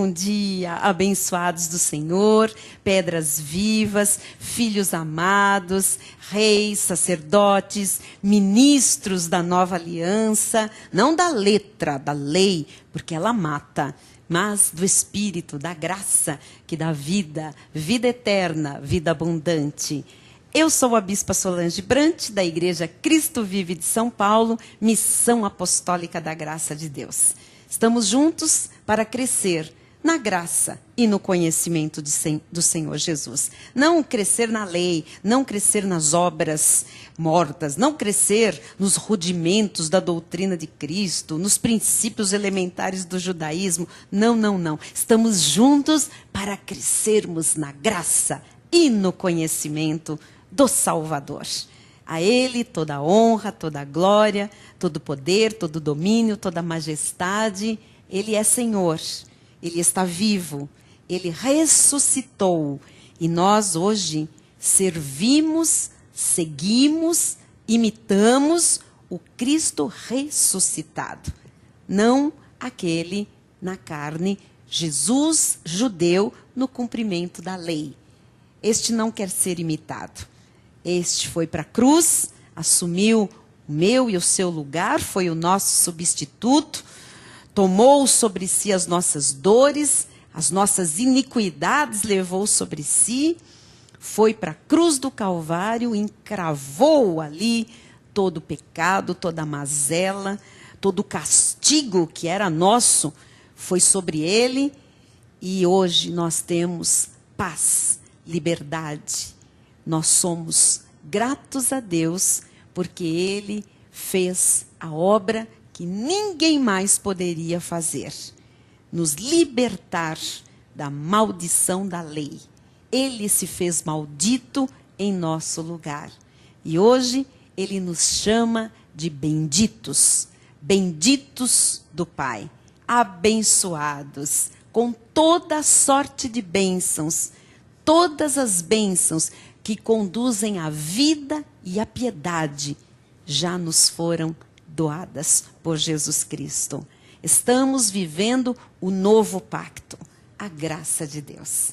Bom dia, abençoados do Senhor, pedras vivas, filhos amados, reis, sacerdotes, ministros da nova aliança, não da letra, da lei, porque ela mata, mas do Espírito, da graça, que dá vida, vida eterna, vida abundante. Eu sou a Bispa Solange Brant, da Igreja Cristo Vive de São Paulo, Missão Apostólica da Graça de Deus. Estamos juntos para crescer na graça e no conhecimento do Senhor Jesus. Não crescer na lei, não crescer nas obras mortas, não crescer nos rudimentos da doutrina de Cristo, nos princípios elementares do judaísmo. Não, não, não. Estamos juntos para crescermos na graça e no conhecimento do Salvador. A Ele toda a honra, toda a glória, todo o poder, todo o domínio, toda a majestade. Ele é Senhor, Ele está vivo, Ele ressuscitou. E nós hoje servimos, seguimos, imitamos o Cristo ressuscitado. Não aquele na carne, Jesus judeu no cumprimento da lei. Este não quer ser imitado. Este foi para a cruz, assumiu o meu e o seu lugar, foi o nosso substituto, tomou sobre si as nossas dores, as nossas iniquidades levou sobre si, foi para a cruz do Calvário, encravou ali todo o pecado, toda a mazela, todo o castigo que era nosso, foi sobre ele, e hoje nós temos paz, liberdade. Nós somos gratos a Deus porque Ele fez a obra que ninguém mais poderia fazer. Nos libertar da maldição da lei. Ele se fez maldito em nosso lugar. E hoje Ele nos chama de benditos. Benditos do Pai. Abençoados com toda sorte de bênçãos. Todas as bênçãos que conduzem à vida e à piedade já nos foram doadas por Jesus Cristo. Estamos vivendo o novo pacto, a graça de Deus.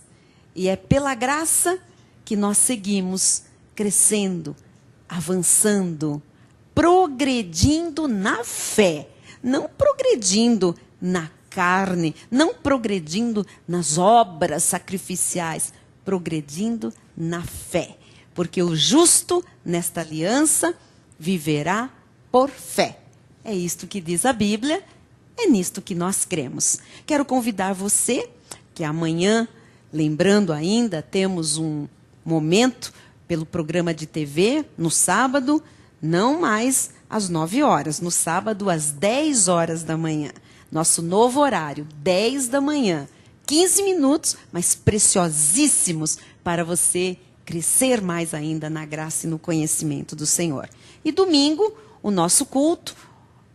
E é pela graça que nós seguimos crescendo, avançando, progredindo na fé, não progredindo na carne, não progredindo nas obras sacrificiais, progredindo na fé, porque o justo nesta aliança viverá por fé. É isto que diz a Bíblia, é nisto que nós cremos. Quero convidar você, que amanhã, lembrando ainda, temos um momento pelo programa de TV, no sábado, não mais às 9 horas, no sábado às 10 horas da manhã. Nosso novo horário, 10 da manhã. 15 minutos, mas preciosíssimos para você crescer mais ainda na graça e no conhecimento do Senhor. E domingo, o nosso culto,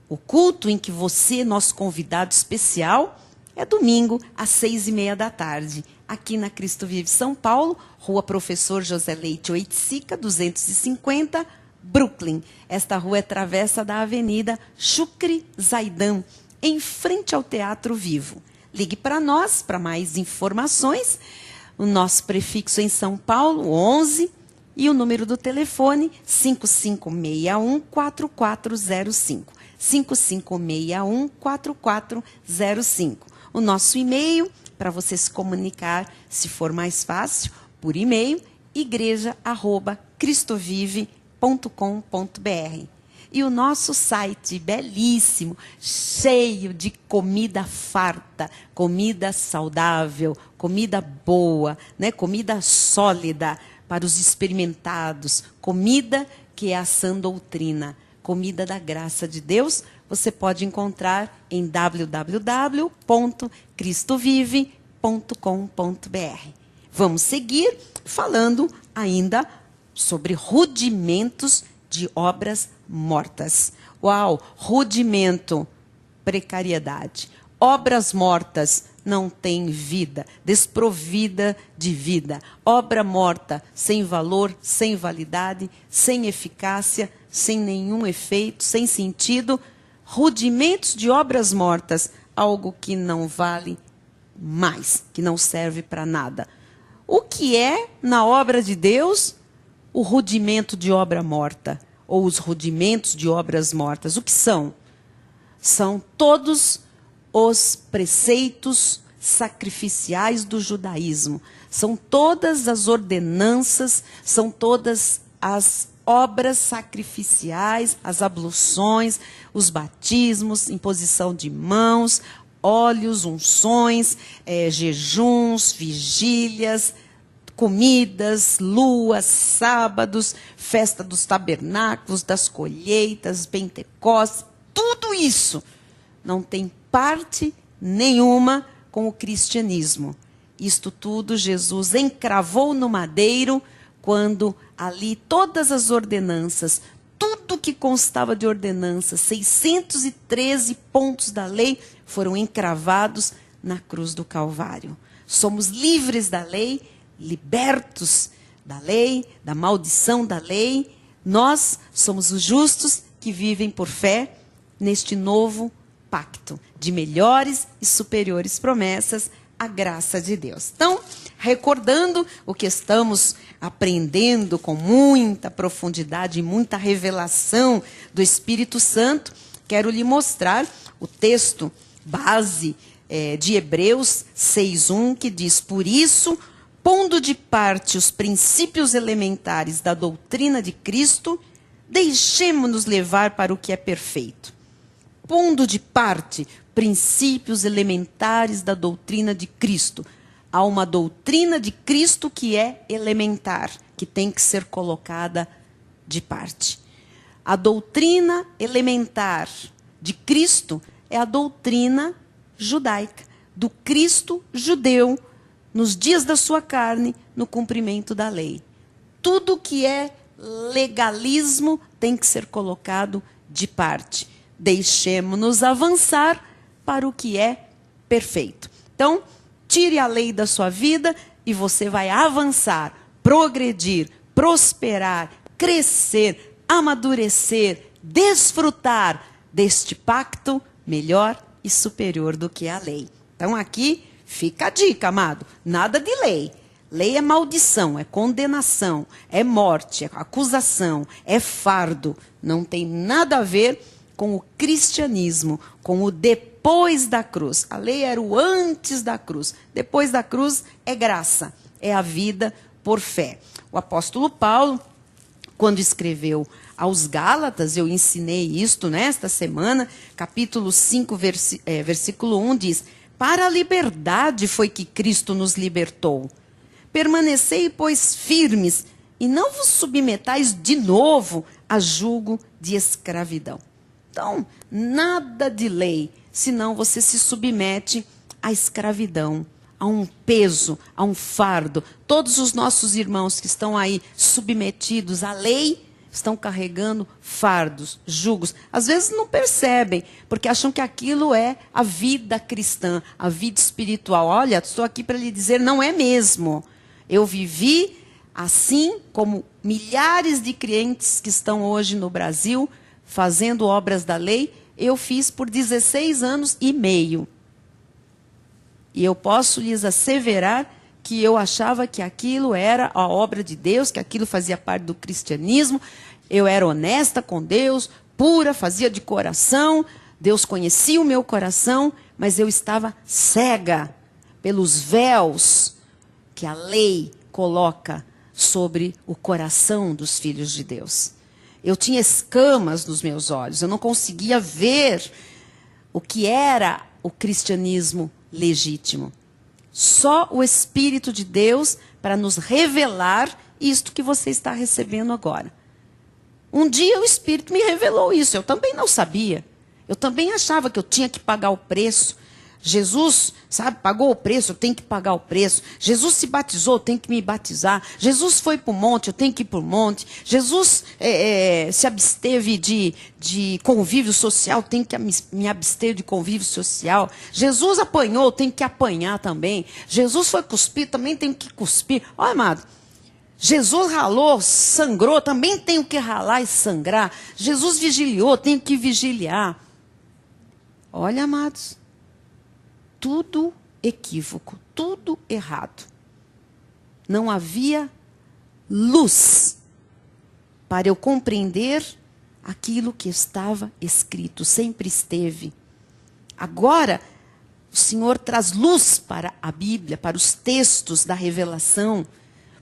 o culto em que você, nosso convidado especial, é domingo às 6h30 da tarde, aqui na Cristo Vive São Paulo, Rua Professor José Leite Oiticica, 250, Brooklyn. Esta rua é travessa da Avenida Chucre Zaidan, em frente ao Teatro Vivo. Ligue para nós, para mais informações. O nosso prefixo em São Paulo, 11, e o número do telefone, 5561-4405. 5561-4405. O nosso e-mail, para você se comunicar, se for mais fácil, por e-mail, igreja@cristovive.com.br. E o nosso site belíssimo, cheio de comida farta, comida saudável, comida boa, né? Comida sólida para os experimentados, comida que é a sã doutrina, comida da graça de Deus, você pode encontrar em www.cristovive.com.br. Vamos seguir falando ainda sobre rudimentos de obras mortas. Uau, rudimento, precariedade. Obras mortas não têm vida, desprovida de vida. Obra morta, sem valor, sem validade, sem eficácia, sem nenhum efeito, sem sentido. Rudimentos de obras mortas, algo que não vale mais, que não serve para nada. O que é, na obra de Deus, o rudimento de obra morta, ou os rudimentos de obras mortas? O que são? São todos os preceitos sacrificiais do judaísmo. São todas as ordenanças, são todas as obras sacrificiais, as abluções, os batismos, imposição de mãos, óleos, unções, jejuns, vigílias, comidas, luas, sábados, festa dos tabernáculos, das colheitas, Pentecostes, tudo isso não tem parte nenhuma com o cristianismo. Isto tudo Jesus encravou no madeiro, quando ali todas as ordenanças, tudo que constava de ordenanças, 613 pontos da lei, foram encravados na cruz do Calvário. Somos livres da lei, libertos da lei, da maldição da lei. Nós somos os justos que vivem por fé neste novo pacto de melhores e superiores promessas, a graça de Deus. Então, recordando o que estamos aprendendo com muita profundidade e muita revelação do Espírito Santo, quero lhe mostrar o texto base de Hebreus 6:1, que diz: por isso, pondo de parte os princípios elementares da doutrina de Cristo, deixemo-nos levar para o que é perfeito. Pondo de parte princípios elementares da doutrina de Cristo. Há uma doutrina de Cristo que é elementar, que tem que ser colocada de parte. A doutrina elementar de Cristo é a doutrina judaica, do Cristo judeu, nos dias da sua carne, no cumprimento da lei. Tudo que é legalismo tem que ser colocado de parte. Deixemo-nos avançar para o que é perfeito. Então, tire a lei da sua vida e você vai avançar, progredir, prosperar, crescer, amadurecer, desfrutar deste pacto melhor e superior do que a lei. Então, aqui fica a dica, amado. Nada de lei. Lei é maldição, é condenação, é morte, é acusação, é fardo. Não tem nada a ver com o cristianismo, com o depois da cruz. A lei era o antes da cruz. Depois da cruz é graça, é a vida por fé. O apóstolo Paulo, quando escreveu aos Gálatas, eu ensinei isto nesta semana, capítulo 5, versículo 1, diz: para a liberdade foi que Cristo nos libertou. Permanecei, pois, firmes, e não vos submetais de novo a jugo de escravidão. Então, nada de lei, senão você se submete à escravidão, a um peso, a um fardo. Todos os nossos irmãos que estão aí submetidos à lei, estão carregando fardos, jugos. Às vezes não percebem, porque acham que aquilo é a vida cristã, a vida espiritual. Olha, estou aqui para lhe dizer, não é mesmo. Eu vivi assim como milhares de crentes que estão hoje no Brasil, fazendo obras da lei, eu fiz por 16 anos e meio. E eu posso lhes asseverar que eu achava que aquilo era a obra de Deus, que aquilo fazia parte do cristianismo. Eu era honesta com Deus, pura, fazia de coração. Deus conhecia o meu coração, mas eu estava cega pelos véus que a lei coloca sobre o coração dos filhos de Deus. Eu tinha escamas nos meus olhos, eu não conseguia ver o que era o cristianismo legítimo. Só o Espírito de Deus para nos revelar isto que você está recebendo agora. Um dia o Espírito me revelou isso, eu também não sabia. Eu também achava que eu tinha que pagar o preço. Jesus, sabe, pagou o preço, eu tenho que pagar o preço. Jesus se batizou, eu tenho que me batizar. Jesus foi para o monte, eu tenho que ir para o monte. Jesus se absteve de convívio social, eu tenho que me abster de convívio social. Jesus apanhou, eu tenho que apanhar também. Jesus foi cuspir, também tenho que cuspir. Olha, amado, Jesus ralou, sangrou, também tenho que ralar e sangrar. Jesus vigiliou, tenho que vigiliar. Olha, amados, tudo equívoco, tudo errado. Não havia luz para eu compreender aquilo que estava escrito, sempre esteve. Agora, o Senhor traz luz para a Bíblia, para os textos da revelação.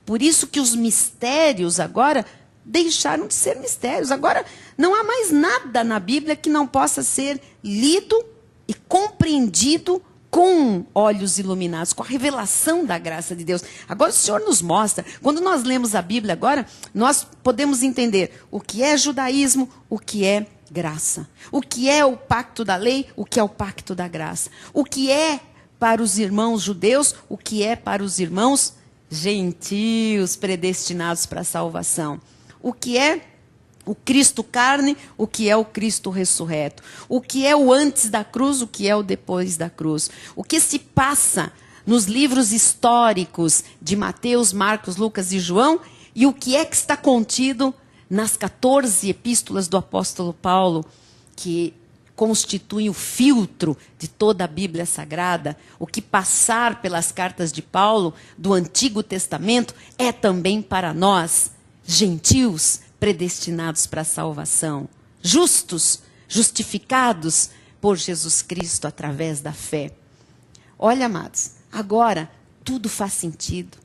Por isso que os mistérios agora deixaram de ser mistérios. Agora, não há mais nada na Bíblia que não possa ser lido e compreendido com olhos iluminados, com a revelação da graça de Deus. Agora o Senhor nos mostra, quando nós lemos a Bíblia agora, nós podemos entender o que é judaísmo, o que é graça. O que é o pacto da lei, o que é o pacto da graça. O que é para os irmãos judeus, o que é para os irmãos gentios predestinados para a salvação. O que é o Cristo carne, o que é o Cristo ressurreto. O que é o antes da cruz, o que é o depois da cruz. O que se passa nos livros históricos de Mateus, Marcos, Lucas e João, e o que é que está contido nas 14 epístolas do apóstolo Paulo, que constituem o filtro de toda a Bíblia Sagrada. O que passar pelas cartas de Paulo do Antigo Testamento é também para nós, gentios, predestinados para a salvação, justos, justificados por Jesus Cristo através da fé. Olha, amados, agora tudo faz sentido.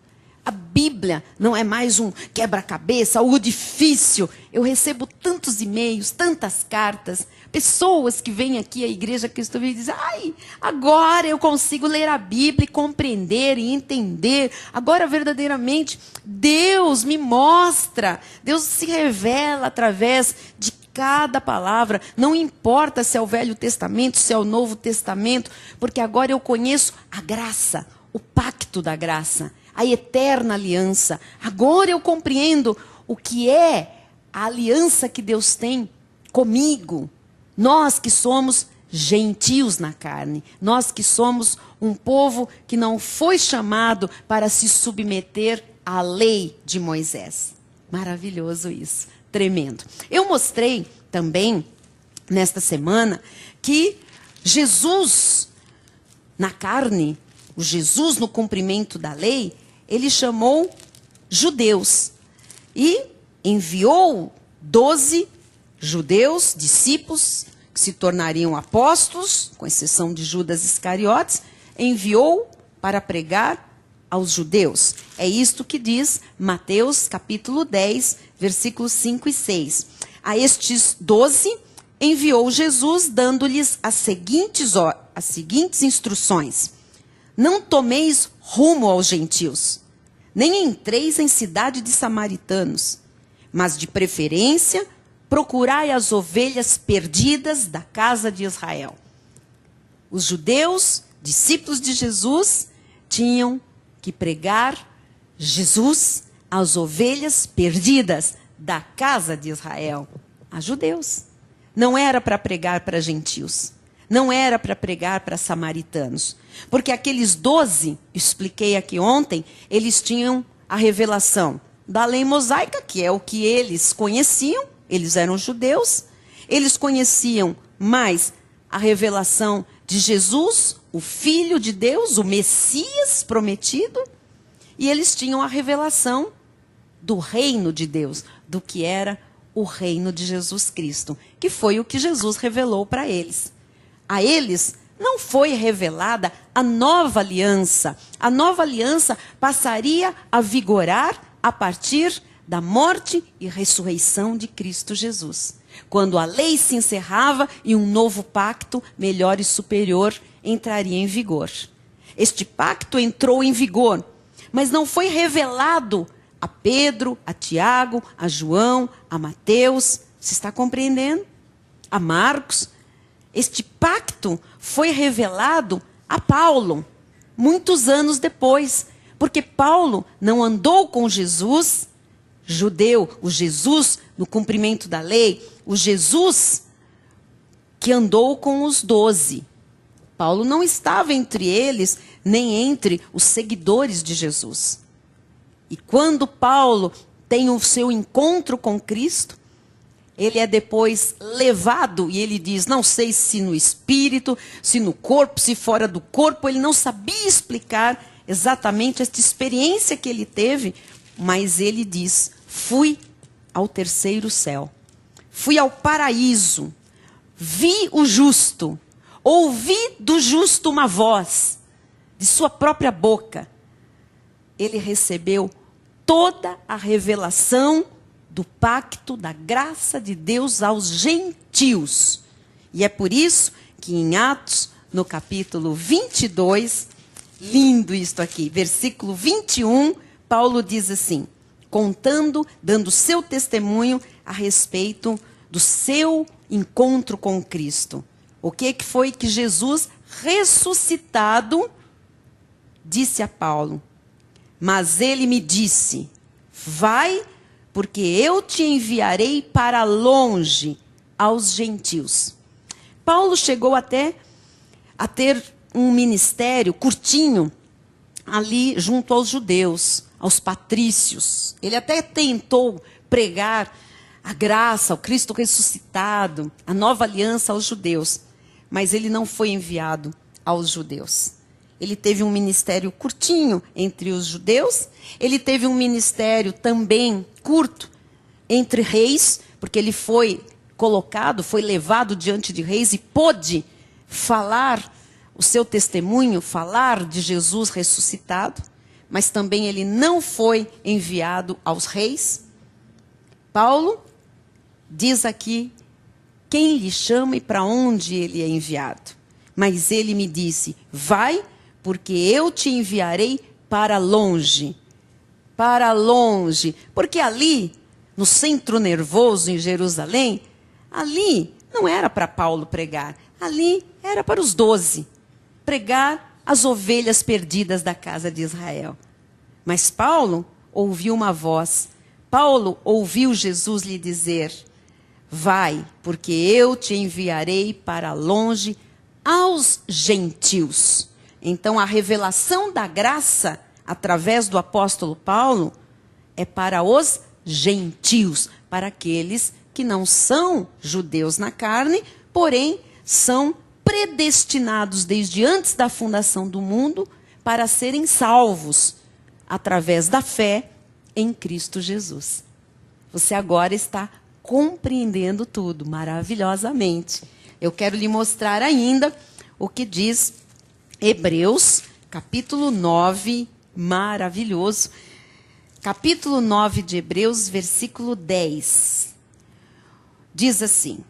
A Bíblia não é mais um quebra-cabeça, algo difícil. Eu recebo tantos e-mails, tantas cartas, pessoas que vêm aqui à Igreja Cristo Vive e dizem: ai, agora eu consigo ler a Bíblia e compreender e entender. Agora verdadeiramente Deus me mostra, Deus se revela através de cada palavra. Não importa se é o Velho Testamento, se é o Novo Testamento, porque agora eu conheço a graça, o pacto da graça, a eterna aliança. Agora eu compreendo o que é a aliança que Deus tem comigo. Nós que somos gentios na carne, nós que somos um povo que não foi chamado para se submeter à lei de Moisés. Maravilhoso isso, tremendo. Eu mostrei também, nesta semana, que Jesus na carne, o Jesus no cumprimento da lei, ele chamou judeus e enviou 12 judeus, discípulos, que se tornariam apóstolos, com exceção de Judas Iscariotes, enviou para pregar aos judeus. É isto que diz Mateus capítulo 10, versículos 5 e 6. A estes 12 enviou Jesus, dando-lhes as seguintes instruções: não tomeis rumo aos gentios, nem entreis em cidade de samaritanos, mas de preferência procurai as ovelhas perdidas da casa de Israel. Os judeus, discípulos de Jesus, tinham que pregar Jesus às ovelhas perdidas da casa de Israel, a judeus. Não era para pregar para gentios. Não era para pregar para samaritanos. Porque aqueles 12, expliquei aqui ontem, eles tinham a revelação da lei mosaica, que é o que eles conheciam, eles eram judeus, eles conheciam mais a revelação de Jesus, o Filho de Deus, o Messias prometido, e eles tinham a revelação do reino de Deus, do que era o reino de Jesus Cristo, que foi o que Jesus revelou para eles. A eles não foi revelada a nova aliança. A nova aliança passaria a vigorar a partir da morte e ressurreição de Cristo Jesus, quando a lei se encerrava e um novo pacto, melhor e superior, entraria em vigor. Este pacto entrou em vigor, mas não foi revelado a Pedro, a Tiago, a João, a Mateus. Você está compreendendo? A Marcos. Este pacto foi revelado a Paulo, muitos anos depois, porque Paulo não andou com Jesus judeu, o Jesus no cumprimento da lei, o Jesus que andou com os 12. Paulo não estava entre eles, nem entre os seguidores de Jesus. E quando Paulo tem o seu encontro com Cristo, ele é depois levado, e ele diz, não sei se no espírito, se no corpo, se fora do corpo, ele não sabia explicar exatamente esta experiência que ele teve, mas ele diz, fui ao terceiro céu, fui ao paraíso, vi o justo, ouvi do justo uma voz, de sua própria boca. Ele recebeu toda a revelação do pacto da graça de Deus aos gentios. E é por isso que em Atos, no capítulo 22, lindo isto aqui, versículo 21, Paulo diz assim, contando, dando seu testemunho a respeito do seu encontro com Cristo. O que foi que Jesus, ressuscitado, disse a Paulo? Mas ele me disse, vai, porque eu te enviarei para longe aos gentios. Paulo chegou até a ter um ministério curtinho ali junto aos judeus, aos patrícios. Ele até tentou pregar a graça, o Cristo ressuscitado, a nova aliança aos judeus, mas ele não foi enviado aos judeus. Ele teve um ministério curtinho entre os judeus, ele teve um ministério também curto entre reis, porque ele foi colocado, foi levado diante de reis e pôde falar o seu testemunho, falar de Jesus ressuscitado, mas também ele não foi enviado aos reis. Paulo diz aqui quem lhe chama e para onde ele é enviado. Mas ele me disse, vai, porque eu te enviarei para longe. Para longe. Porque ali, no centro nervoso em Jerusalém, ali não era para Paulo pregar. Ali era para os 12. Pregar as ovelhas perdidas da casa de Israel. Mas Paulo ouviu uma voz. Paulo ouviu Jesus lhe dizer, vai, porque eu te enviarei para longe aos gentios. Então, a revelação da graça, através do apóstolo Paulo, é para os gentios, para aqueles que não são judeus na carne, porém, são predestinados desde antes da fundação do mundo para serem salvos, através da fé em Cristo Jesus. Você agora está compreendendo tudo maravilhosamente. Eu quero lhe mostrar ainda o que diz Hebreus, capítulo 9, maravilhoso. Capítulo 9 de Hebreus, versículo 10. Diz assim,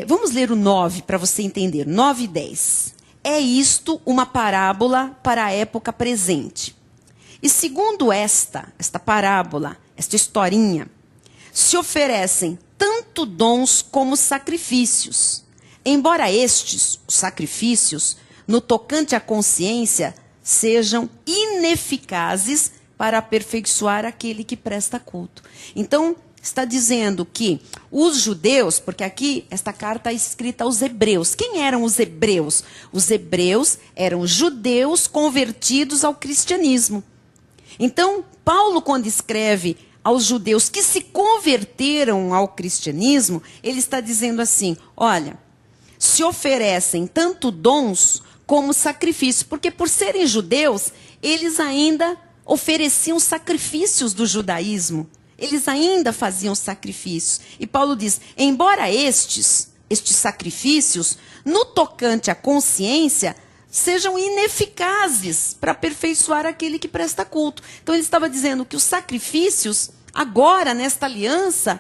vamos ler o 9 para você entender, 9 e 10. É isto uma parábola para a época presente. E segundo esta parábola, esta historinha, se oferecem tanto dons como sacrifícios. Embora estes, os sacrifícios, no tocante à consciência, sejam ineficazes para aperfeiçoar aquele que presta culto. Então, está dizendo que os judeus, porque aqui esta carta é escrita aos hebreus. Quem eram os hebreus? Os hebreus eram judeus convertidos ao cristianismo. Então, Paulo, quando escreve aos judeus que se converteram ao cristianismo, ele está dizendo assim, olha, se oferecem tanto dons como sacrifícios, porque por serem judeus, eles ainda ofereciam sacrifícios do judaísmo, eles ainda faziam sacrifícios. E Paulo diz, embora estes sacrifícios, no tocante à consciência, sejam ineficazes para aperfeiçoar aquele que presta culto. Então ele estava dizendo que os sacrifícios, agora nesta aliança,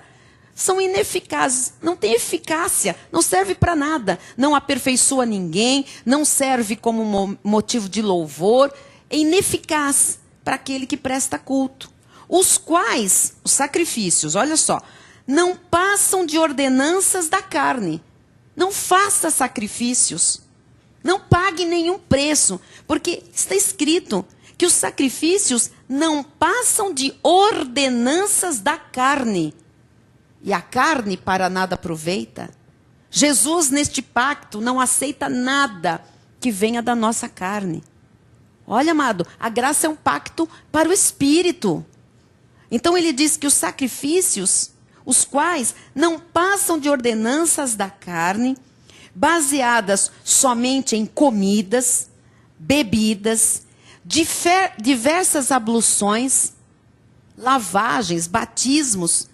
são ineficazes, não tem eficácia, não serve para nada, não aperfeiçoa ninguém, não serve como motivo de louvor, é ineficaz para aquele que presta culto. Os quais, os sacrifícios, olha só, não passam de ordenanças da carne. Não faça sacrifícios, não pague nenhum preço, porque está escrito que os sacrifícios não passam de ordenanças da carne. E a carne para nada aproveita. Jesus, neste pacto, não aceita nada que venha da nossa carne. Olha, amado, a graça é um pacto para o Espírito. Então ele diz que os sacrifícios os quais não passam de ordenanças da carne, baseadas somente em comidas, bebidas, diversas abluções, lavagens, batismos,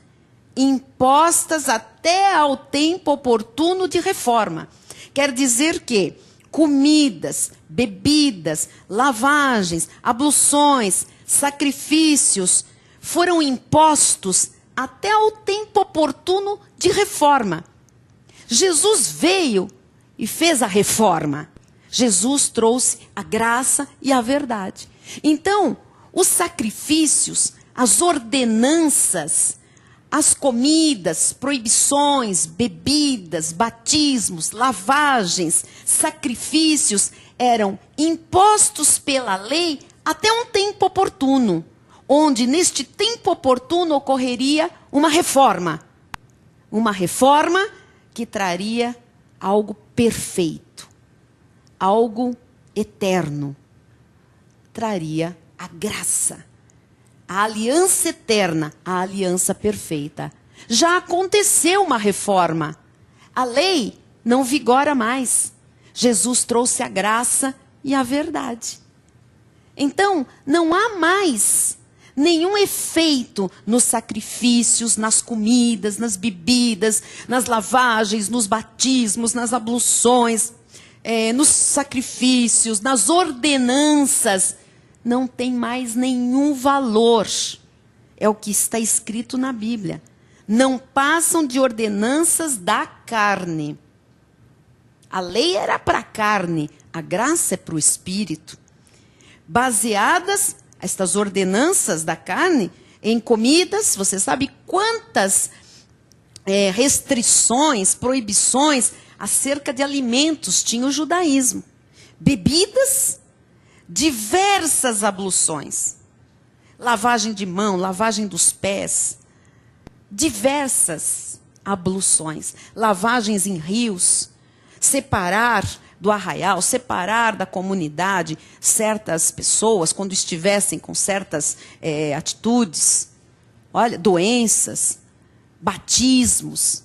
impostas até ao tempo oportuno de reforma. Quer dizer que comidas, bebidas, lavagens, abluções, sacrifícios foram impostos até ao tempo oportuno de reforma. Jesus veio e fez a reforma. Jesus trouxe a graça e a verdade. Então, os sacrifícios, as ordenanças, as comidas, proibições, bebidas, batismos, lavagens, sacrifícios eram impostos pela lei até um tempo oportuno, onde neste tempo oportuno ocorreria uma reforma. Uma reforma que traria algo perfeito, algo eterno. Traria a graça, a aliança eterna, a aliança perfeita. Já aconteceu uma reforma. A lei não vigora mais. Jesus trouxe a graça e a verdade. Então, não há mais nenhum efeito nos sacrifícios, nas comidas, nas bebidas, nas lavagens, nos batismos, nas abluções, nos sacrifícios, nas ordenanças. Não tem mais nenhum valor. É o que está escrito na Bíblia. Não passam de ordenanças da carne. A lei era para a carne, a graça é para o espírito. Baseadas, estas ordenanças da carne, em comidas, você sabe quantas restrições, proibições acerca de alimentos tinha o judaísmo. Bebidas, diversas abluções. Lavagem de mão, lavagem dos pés. Diversas abluções. Lavagens em rios. Separar do arraial, separar da comunidade certas pessoas quando estivessem com certas atitudes. Olha, doenças, batismos,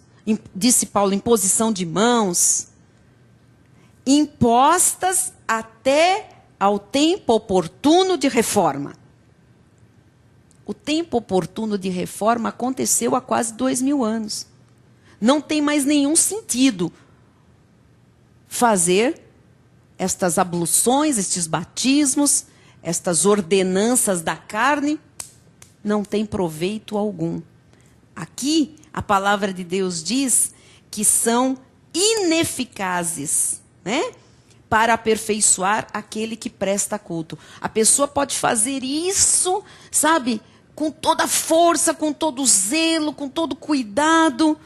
disse Paulo, imposição de mãos. Impostas até ao tempo oportuno de reforma. O tempo oportuno de reforma aconteceu há quase 2000 anos. Não tem mais nenhum sentido fazer estas abluções, estes batismos, estas ordenanças da carne, não tem proveito algum. Aqui, a palavra de Deus diz que são ineficazes, né? Para aperfeiçoar aquele que presta culto. A pessoa pode fazer isso, sabe, com toda a força, com todo o zelo, com todo o cuidado.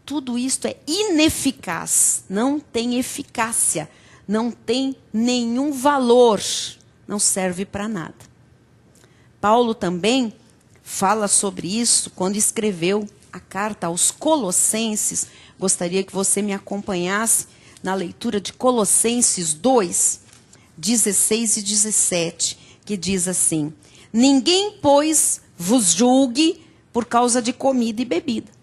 Tudo isto é ineficaz, não tem eficácia, não tem nenhum valor, não serve para nada. Paulo também fala sobre isso quando escreveu a carta aos Colossenses. Gostaria que você me acompanhasse na leitura de Colossenses 2, 16 e 17, que diz assim: ninguém, pois, vos julgue por causa de comida e bebida.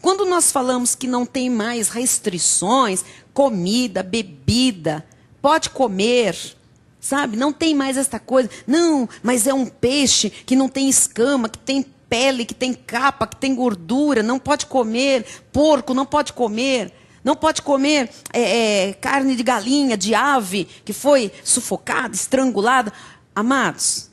Quando nós falamos que não tem mais restrições, comida, bebida, pode comer, sabe? Não tem mais esta coisa. Não, mas é um peixe que não tem escama, que tem pele, que tem capa, que tem gordura, não pode comer. Porco não pode comer. Não pode comer carne de galinha, de ave, que foi sufocada, estrangulada. Amados,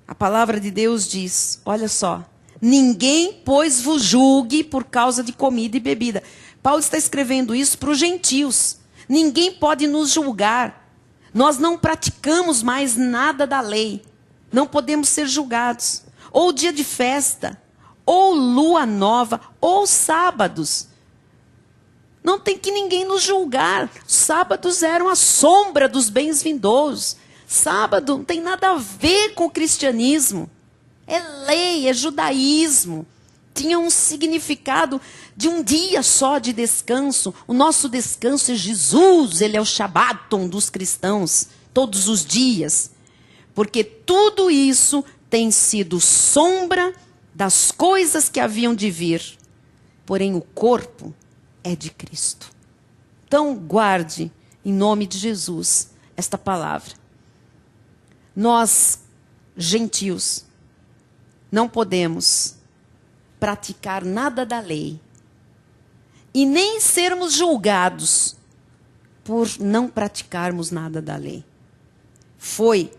a palavra de Deus diz, olha só, ninguém, pois, vos julgue por causa de comida e bebida. Paulo está escrevendo isso para os gentios. Ninguém pode nos julgar. Nós não praticamos mais nada da lei. Não podemos ser julgados. Ou dia de festa, ou lua nova, ou sábados. Não tem que ninguém nos julgar. Sábados eram a sombra dos bens vindouros. Sábado não tem nada a ver com o cristianismo. É lei, é judaísmo. Tinha um significado de um dia só de descanso. O nosso descanso é Jesus, ele é o Shabaton dos cristãos, todos os dias. Porque tudo isso tem sido sombra das coisas que haviam de vir, porém o corpo é de Cristo. Então, guarde, em nome de Jesus, esta palavra. Nós, gentios, não podemos praticar nada da lei e nem sermos julgados por não praticarmos nada da lei. Foi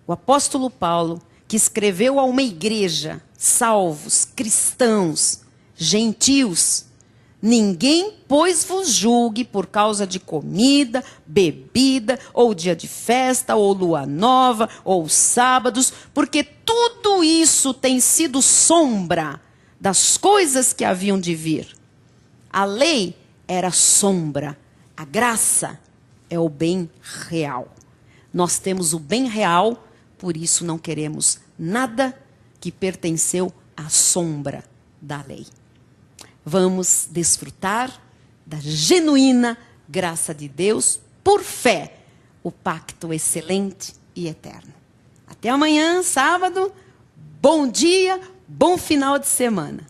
o apóstolo Paulo que escreveu a uma igreja, salvos, cristãos, gentios: ninguém, pois, vos julgue por causa de comida, bebida, ou dia de festa, ou lua nova, ou sábados, porque tudo isso tem sido sombra das coisas que haviam de vir. A lei era sombra, a graça é o bem real. Nós temos o bem real, por isso não queremos nada que pertenceu à sombra da lei. Vamos desfrutar da genuína graça de Deus por fé, o pacto excelente e eterno. Até amanhã, sábado. Bom dia, bom final de semana.